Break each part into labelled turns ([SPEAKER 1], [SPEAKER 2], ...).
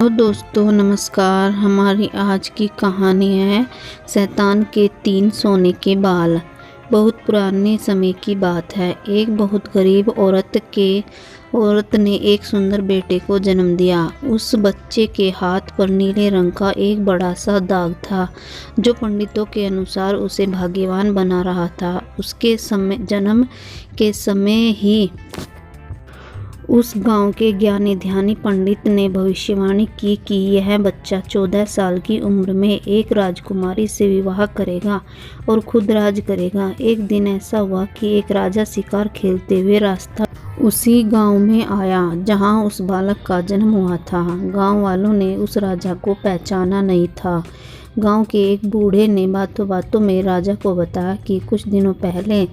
[SPEAKER 1] तो दोस्तों नमस्कार। हमारी आज की कहानी है शैतान के 3 सोने के बाल। बहुत पुराने समय की बात है। एक बहुत गरीब औरत ने एक सुंदर बेटे को जन्म दिया। उस बच्चे के हाथ पर नीले रंग का एक बड़ा सा दाग था, जो पंडितों के अनुसार उसे भाग्यवान बना रहा था। उसके जन्म के समय ही उस गांव के ज्ञानी ध्यानी पंडित ने भविष्यवाणी की कि यह बच्चा 14 साल की उम्र में एक राजकुमारी से विवाह करेगा और खुद राज करेगा। एक दिन ऐसा हुआ कि एक राजा शिकार खेलते हुए रास्ता उसी गांव में आया जहां उस बालक का जन्म हुआ था। गांव वालों ने उस राजा को पहचाना नहीं था। गांव के एक बूढ़े ने बातों बातों में राजा को बताया कि कुछ दिनों पहले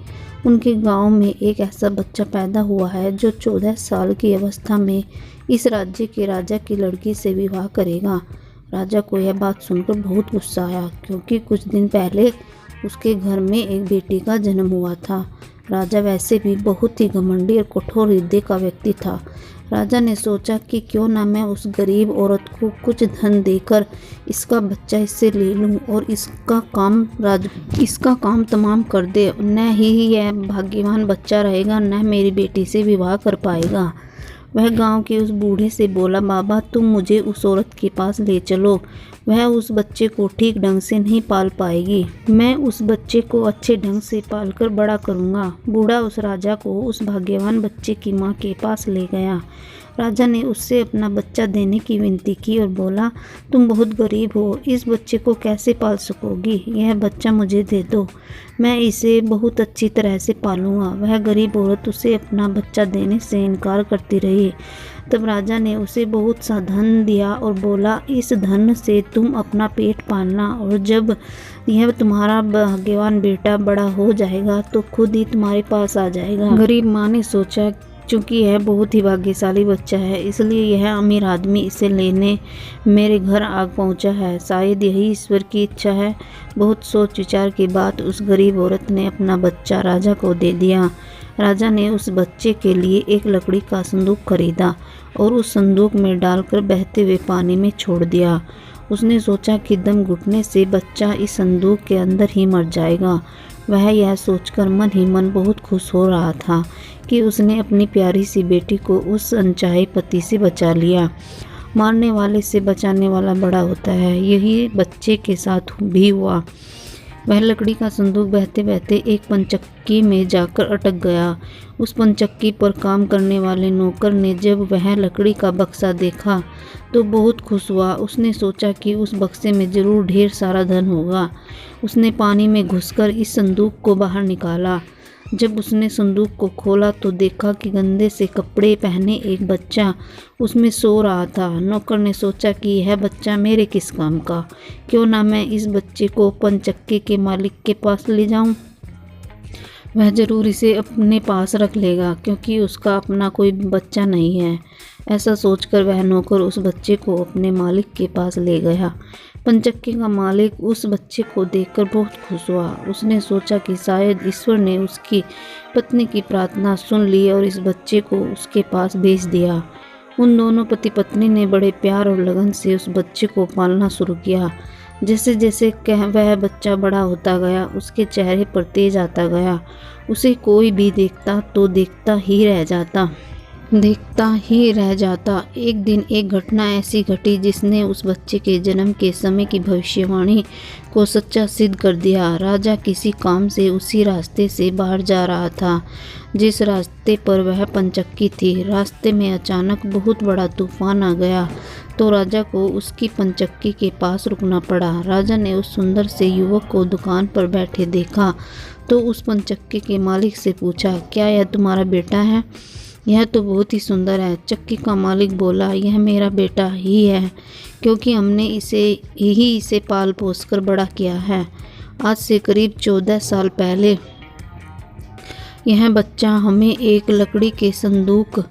[SPEAKER 1] उनके गांव में एक ऐसा बच्चा पैदा हुआ है जो 14 साल की अवस्था में इस राज्य के राजा की लड़की से विवाह करेगा। राजा को यह बात सुनकर बहुत गुस्सा आया, क्योंकि कुछ दिन पहले उसके घर में एक बेटी का जन्म हुआ था। राजा वैसे भी बहुत ही घमंडी और कठोर हृदय का व्यक्ति था। राजा ने सोचा कि क्यों ना मैं उस गरीब औरत को कुछ धन देकर इसका बच्चा इससे ले लूं और इसका काम तमाम कर दे। न ही यह भाग्यवान बच्चा रहेगा, न मेरी बेटी से विवाह कर पाएगा। वह गांव के उस बूढ़े से बोला, बाबा तुम मुझे उस औरत के पास ले चलो। वह उस बच्चे को ठीक ढंग से नहीं पाल पाएगी। मैं उस बच्चे को अच्छे ढंग से पालकर बड़ा करूंगा। बूढ़ा उस राजा को उस भाग्यवान बच्चे की मां के पास ले गया। राजा ने उससे अपना बच्चा देने की विनती की और बोला, तुम बहुत गरीब हो, इस बच्चे को कैसे पाल सकोगी? यह बच्चा मुझे दे दो, मैं इसे बहुत अच्छी तरह से पालूंगा। वह गरीब औरत उसे अपना बच्चा देने से इनकार करती रही। तब राजा ने उसे बहुत सा धन दिया और बोला, इस धन से तुम अपना पेट पालना, और जब यह तुम्हारा भाग्यवान बेटा बड़ा हो जाएगा तो खुद ही तुम्हारे पास आ जाएगा। गरीब माँ ने सोचा, चूँकि यह बहुत ही भाग्यशाली बच्चा है, इसलिए यह अमीर आदमी इसे लेने मेरे घर आ पहुंचा है। शायद यही ईश्वर की इच्छा है। बहुत सोच विचार के बाद उस गरीब औरत ने अपना बच्चा राजा को दे दिया। राजा ने उस बच्चे के लिए एक लकड़ी का संदूक खरीदा और उस संदूक में डालकर बहते हुए पानी में छोड़ दिया। उसने सोचा कि दम घुटने से बच्चा इस संदूक के अंदर ही मर जाएगा। वह यह सोचकर मन ही मन बहुत खुश हो रहा था कि उसने अपनी प्यारी सी बेटी को उस अनचाहे पति से बचा लिया। मारने वाले से बचाने वाला बड़ा होता है। यही बच्चे के साथ भी हुआ। वह लकड़ी का संदूक बहते बहते एक पंचक्की में जाकर अटक गया। उस पंचक्की पर काम करने वाले नौकर ने जब वह लकड़ी का बक्सा देखा तो बहुत खुश हुआ। उसने सोचा कि उस बक्से में जरूर ढेर सारा धन होगा। उसने पानी में घुसकर इस संदूक को बाहर निकाला। जब उसने संदूक को खोला तो देखा कि गंदे से कपड़े पहने एक बच्चा उसमें सो रहा था। नौकर ने सोचा कि यह बच्चा मेरे किस काम का, क्यों ना मैं इस बच्चे को पंचक्की के मालिक के पास ले जाऊं। वह जरूर इसे अपने पास रख लेगा, क्योंकि उसका अपना कोई बच्चा नहीं है। ऐसा सोचकर वह नौकर उस बच्चे को अपने मालिक के पास ले गया। पंचक्की का मालिक उस बच्चे को देखकर बहुत खुश हुआ। उसने सोचा कि शायद ईश्वर ने उसकी पत्नी की प्रार्थना सुन ली और इस बच्चे को उसके पास भेज दिया। उन दोनों पति पत्नी ने बड़े प्यार और लगन से उस बच्चे को पालना शुरू किया। जैसे जैसे वह बच्चा बड़ा होता गया, उसके चेहरे पर तेज आता गया। उसे कोई भी देखता तो देखता ही रह जाता। एक दिन एक घटना ऐसी घटी जिसने उस बच्चे के जन्म के समय की भविष्यवाणी को सच्चा सिद्ध कर दिया। राजा किसी काम से उसी रास्ते से बाहर जा रहा था जिस रास्ते पर वह पंचक्की थी। रास्ते में अचानक बहुत बड़ा तूफान आ गया तो राजा को उसकी पंचक्की के पास रुकना पड़ा। राजा ने उस सुंदर से युवक को दुकान पर बैठे देखा तो उस पंचक्की के मालिक से पूछा, क्या यह तुम्हारा बेटा है? यह तो बहुत ही सुंदर है। चक्की का मालिक बोला, यह मेरा बेटा ही है, क्योंकि हमने इसे पाल पोस कर बड़ा किया है। आज से करीब 14 साल पहले यह बच्चा हमें एक लकड़ी के संदूक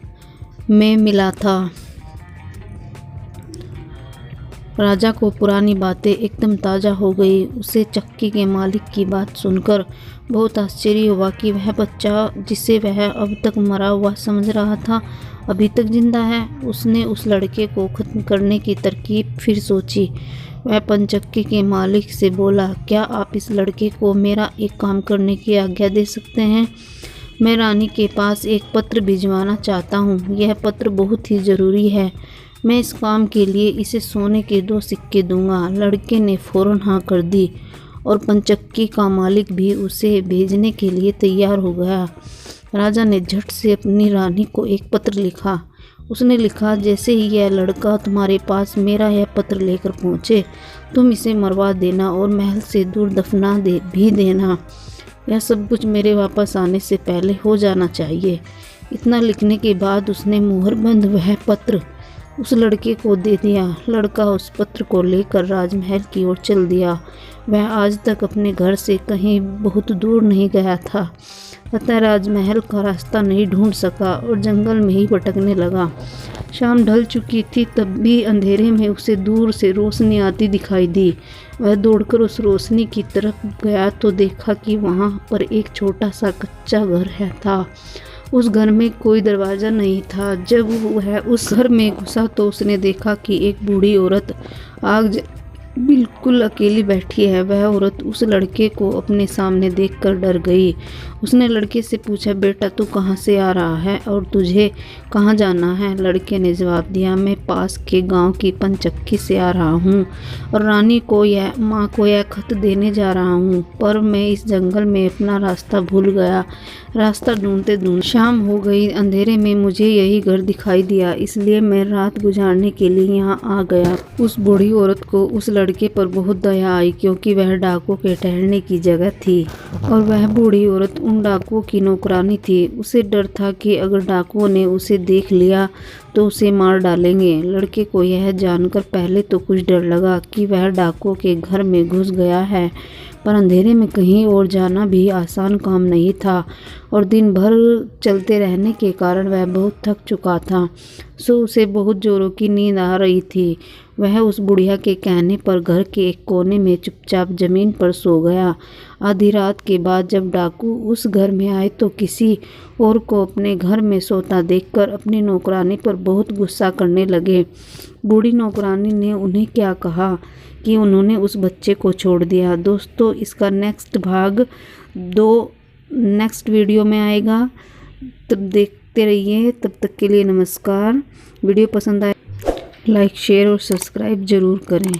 [SPEAKER 1] में मिला था। राजा को पुरानी बातें एकदम ताज़ा हो गई। उसे चक्की के मालिक की बात सुनकर बहुत आश्चर्य हुआ कि वह बच्चा जिसे वह अब तक मरा हुआ समझ रहा था, अभी तक जिंदा है। उसने उस लड़के को खत्म करने की तरकीब फिर सोची। वह पंचक्की के मालिक से बोला, क्या आप इस लड़के को मेरा एक काम करने की आज्ञा दे सकते हैं? मैं रानी के पास एक पत्र भिजवाना चाहता हूँ। यह पत्र बहुत ही ज़रूरी है। मैं इस काम के लिए इसे सोने के 2 सिक्के दूंगा। लड़के ने फौरन हाँ कर दी और पंचक्की का मालिक भी उसे भेजने के लिए तैयार हो गया। राजा ने झट से अपनी रानी को एक पत्र लिखा। उसने लिखा, जैसे ही यह लड़का तुम्हारे पास मेरा यह पत्र लेकर पहुँचे, तुम इसे मरवा देना और महल से दूर दफना भी देना। यह सब कुछ मेरे वापस आने से पहले हो जाना चाहिए। इतना लिखने के बाद उसने मुहरबंद वह पत्र उस लड़के को दे दिया। लड़का उस पत्र को लेकर राजमहल की ओर चल दिया। वह आज तक अपने घर से कहीं बहुत दूर नहीं गया था, अतः राजमहल का रास्ता नहीं ढूंढ सका और जंगल में ही भटकने लगा। शाम ढल चुकी थी, तब भी अंधेरे में उसे दूर से रोशनी आती दिखाई दी। वह दौड़कर उस रोशनी की तरफ गया तो देखा कि वहाँ पर एक छोटा सा कच्चा घर था। उस घर में कोई दरवाज़ा नहीं था। जब वह उस घर में घुसा तो उसने देखा कि एक बूढ़ी औरत आग बिल्कुल अकेली बैठी है। वह औरत उस लड़के को अपने सामने देखकर डर गई। उसने लड़के से पूछा, बेटा तू कहाँ से आ रहा है और तुझे कहाँ जाना है? लड़के ने जवाब दिया, मैं पास के गांव की पंचक्की से आ रहा हूँ और रानी को माँ को यह खत देने जा रहा हूँ, पर मैं इस जंगल में अपना रास्ता भूल गया। रास्ता ढूंढते ढूंढते शाम हो गई। अंधेरे में मुझे यही घर दिखाई दिया, इसलिए मैं रात गुजारने के लिए यहाँ आ गया। उस बूढ़ी औरत को उस लड़के पर बहुत दया आई, क्योंकि वह डाकुओं के ठहरने की जगह थी और वह बूढ़ी औरत उन डाकुओं की नौकरानी थी। उसे डर था कि अगर डाकुओं ने उसे देख लिया तो उसे मार डालेंगे। लड़के को यह जानकर पहले तो कुछ डर लगा कि वह डाकुओं के घर में घुस गया है, पर अंधेरे में कहीं और जाना भी आसान काम नहीं था और दिन भर चलते रहने के कारण वह बहुत थक चुका था, सो उसे बहुत जोरों की नींद आ रही थी। वह उस बुढ़िया के कहने पर घर के एक कोने में चुपचाप जमीन पर सो गया। आधी रात के बाद जब डाकू उस घर में आए तो किसी और को अपने घर में सोता देखकर अपनी नौकरानी पर बहुत गुस्सा करने लगे। बूढ़ी नौकरानी ने उन्हें क्या कहा कि उन्होंने उस बच्चे को छोड़ दिया। दोस्तों, इसका नेक्स्ट भाग 2 नेक्स्ट वीडियो में आएगा, तब देखते रहिए। तब तक के लिए नमस्कार। वीडियो पसंद आए लाइक शेयर और सब्सक्राइब ज़रूर करें।